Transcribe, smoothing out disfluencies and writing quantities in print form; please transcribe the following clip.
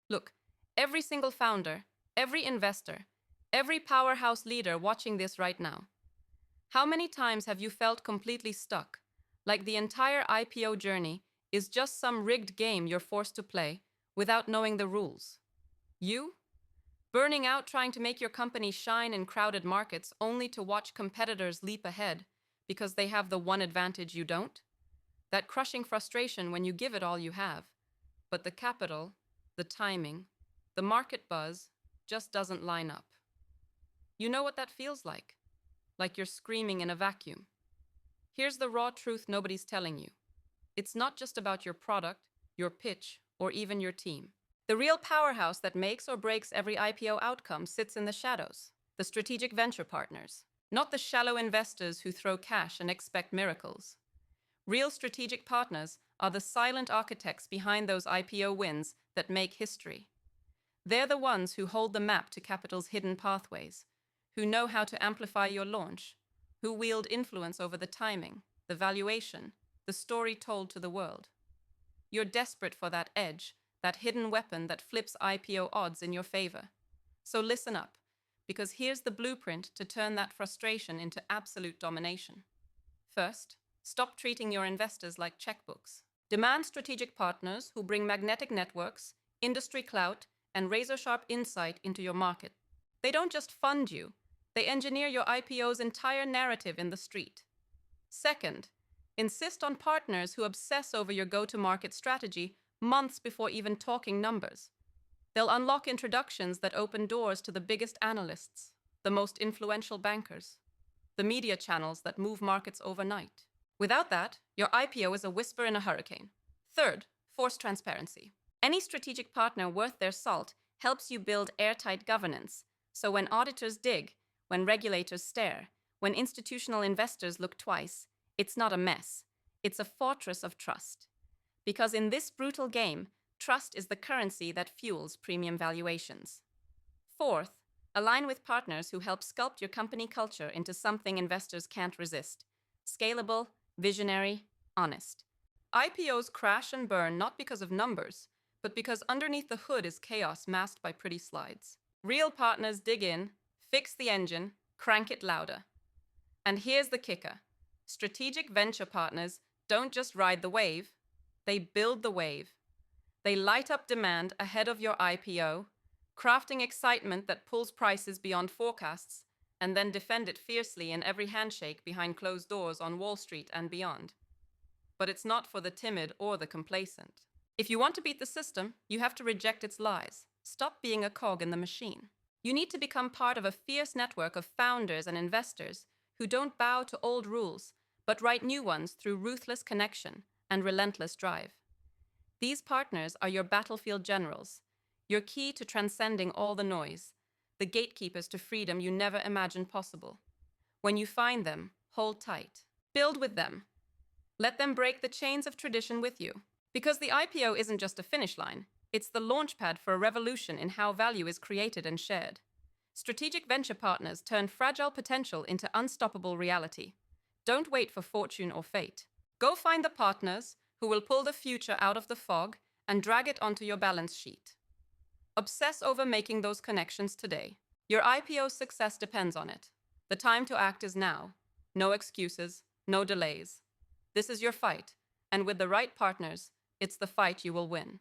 Look, every single founder, every investor, every powerhouse leader watching this right now. How many times have you felt completely stuck, like the entire IPO journey is just some rigged game you're forced to play without knowing the rules? You? Burning out trying to make your company shine in crowded markets only to watch competitors leap ahead because they have the one advantage you don't? That crushing frustration when you give it all you have, but the capital, the timing, the market buzz just doesn't line up. You know what that feels like you're screaming in a vacuum. Here's the raw truth nobody's telling you. It's not just about your product, your pitch, or even your team. The real powerhouse that makes or breaks every IPO outcome sits in the shadows, the strategic venture partners, not the shallow investors who throw cash and expect miracles. Real strategic partners are the silent architects behind those IPO wins that make history. They're the ones who hold the map to capital's hidden pathways, who know how to amplify your launch, who wield influence over the timing, the valuation, the story told to the world. You're desperate for that edge, that hidden weapon that flips IPO odds in your favor. So listen up, because here's the blueprint to turn that frustration into absolute domination. First, stop treating your investors like checkbooks. Demand strategic partners who bring magnetic networks, industry clout, and razor-sharp insight into your market. They don't just fund you, they engineer your IPO's entire narrative in the street. Second, insist on partners who obsess over your go-to-market strategy months before even talking numbers. They'll unlock introductions that open doors to the biggest analysts, the most influential bankers, the media channels that move markets overnight. Without that, your IPO is a whisper in a hurricane. Third, force transparency. Any strategic partner worth their salt helps you build airtight governance, so when auditors dig, when regulators stare, when institutional investors look twice, it's not a mess. It's a fortress of trust. Because in this brutal game, trust is the currency that fuels premium valuations. Fourth, align with partners who help sculpt your company culture into something investors can't resist. Scalable, visionary, honest. IPOs crash and burn not because of numbers, but because underneath the hood is chaos masked by pretty slides. Real partners dig in, fix the engine, crank it louder. And here's the kicker. Strategic venture partners don't just ride the wave, they build the wave. They light up demand ahead of your IPO, crafting excitement that pulls prices beyond forecasts, and then defend it fiercely in every handshake behind closed doors on Wall Street and beyond. But it's not for the timid or the complacent. If you want to beat the system, you have to reject its lies. Stop being a cog in the machine. You need to become part of a fierce network of founders and investors who don't bow to old rules, but write new ones through ruthless connection and relentless drive. These partners are your battlefield generals, your key to transcending all the noise, the gatekeepers to freedom you never imagined possible. When you find them, hold tight. Build with them. Let them break the chains of tradition with you. Because the IPO isn't just a finish line, it's the launchpad for a revolution in how value is created and shared. Strategic venture partners turn fragile potential into unstoppable reality. Don't wait for fortune or fate. Go find the partners who will pull the future out of the fog and drag it onto your balance sheet. Obsess over making those connections today. Your IPO's success depends on it. The time to act is now. No excuses, no delays. This is your fight, and with the right partners, it's the fight you will win.